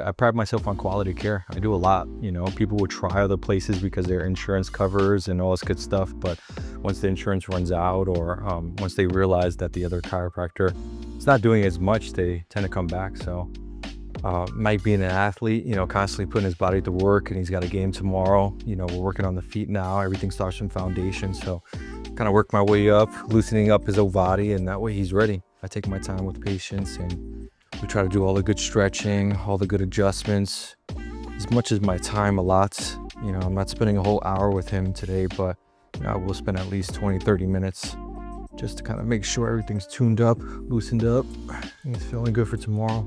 I pride myself on quality care. I do a lot. People would try other places because their insurance covers and all this good stuff. But once the insurance runs out, or once they realize that the other chiropractor is not doing as much, they tend to come back. So Mike being an athlete, constantly putting his body to work, and he's got a game tomorrow. We're working on the feet now. Everything starts from foundation. So kind of work my way up, loosening up his whole body, and that way he's ready. I take my time with patients, and we try to do all the good stretching, all the good adjustments. As much as my time allots, I'm not spending a whole hour with him today, but I will spend at least 20-30 minutes just to kind of make sure everything's tuned up, loosened up, and he's feeling good for tomorrow.